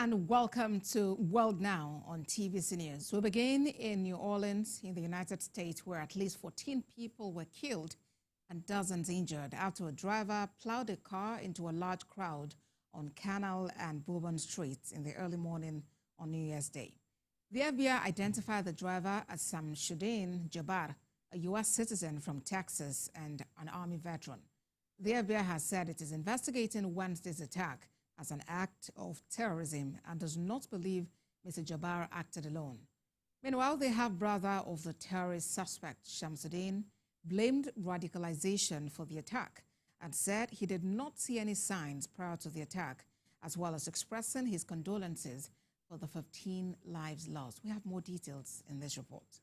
and welcome to World Now on TVC News. We begin in New Orleans in the United States, where at least 14 people were killed and dozens injured after a driver plowed a car into a large crowd on Canal and Bourbon Street in the early morning on New Year's Day. The FBI identified the driver as Shamsud-Din Jabbar, a U.S. citizen from Texas and an Army veteran. The FBI has said it is investigating Wednesday's attack as an act of terrorism and does not believe Mr. Jabbar acted alone. Meanwhile, the half-brother of the terrorist suspect, Shamsud-Din, blamed radicalization for the attack and said he did not see any signs prior to the attack, as well as expressing his condolences for the 15 lives lost. We have more details in this report.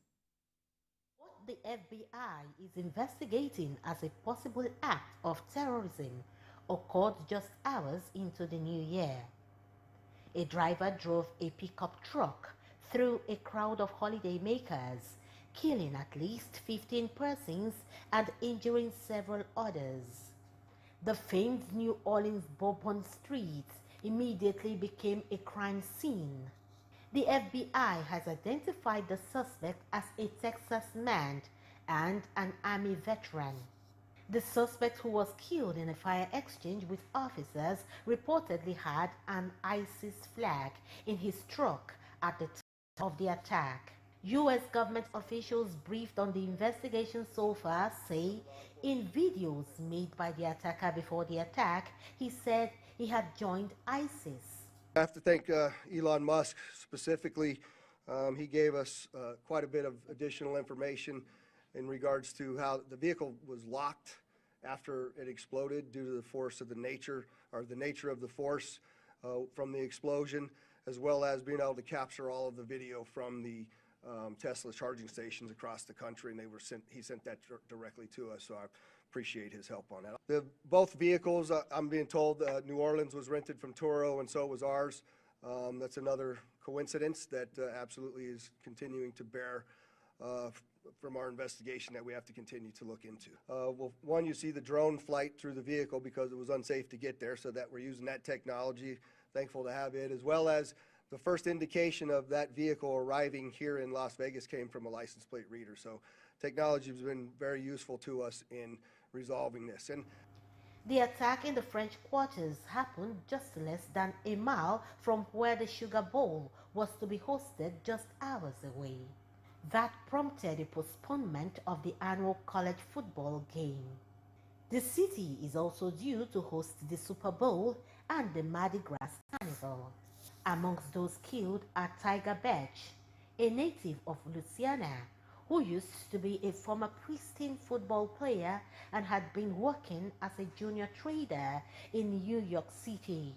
What the FBI is investigating as a possible act of terrorism occurred just hours into the new year. A driver drove a pickup truck through a crowd of holidaymakers, killing at least 15 persons and injuring several others. The famed New Orleans Bourbon Street immediately became a crime scene. The FBI has identified the suspect as a Texas man and an Army veteran. The suspect, who was killed in a fire exchange with officers, reportedly had an ISIS flag in his truck at the time of the attack. U.S. government officials briefed on the investigation so far say in videos made by the attacker before the attack, he said he had joined ISIS. I have to thank Elon Musk specifically. He gave us quite a bit of additional information in regards to how the vehicle was locked after it exploded due to the force of the nature of the force from the explosion, as well as being able to capture all of the video from the Tesla charging stations across the country, and he sent that directly to us, so I appreciate his help on that. Both vehicles, I'm being told New Orleans was rented from Toro, and so was ours. That's another coincidence that absolutely is continuing to bear from our investigation that we have to continue to look into. Well, one, you see the drone flight through the vehicle because it was unsafe to get there, so that we're using that technology. Thankful to have it, as well as the first indication of that vehicle arriving here in Las Vegas came from a license plate reader. So technology has been very useful to us in resolving this. And the attack in the French Quarters happened just less than a mile from where the Sugar Bowl was to be hosted just hours away. That prompted a postponement of the annual college football game. The city is also due to host the Super Bowl and the Mardi Gras Carnival. Amongst those killed are Tiger Birch, a native of Louisiana, who used to be a former Pristine football player and had been working as a junior trader in New York City.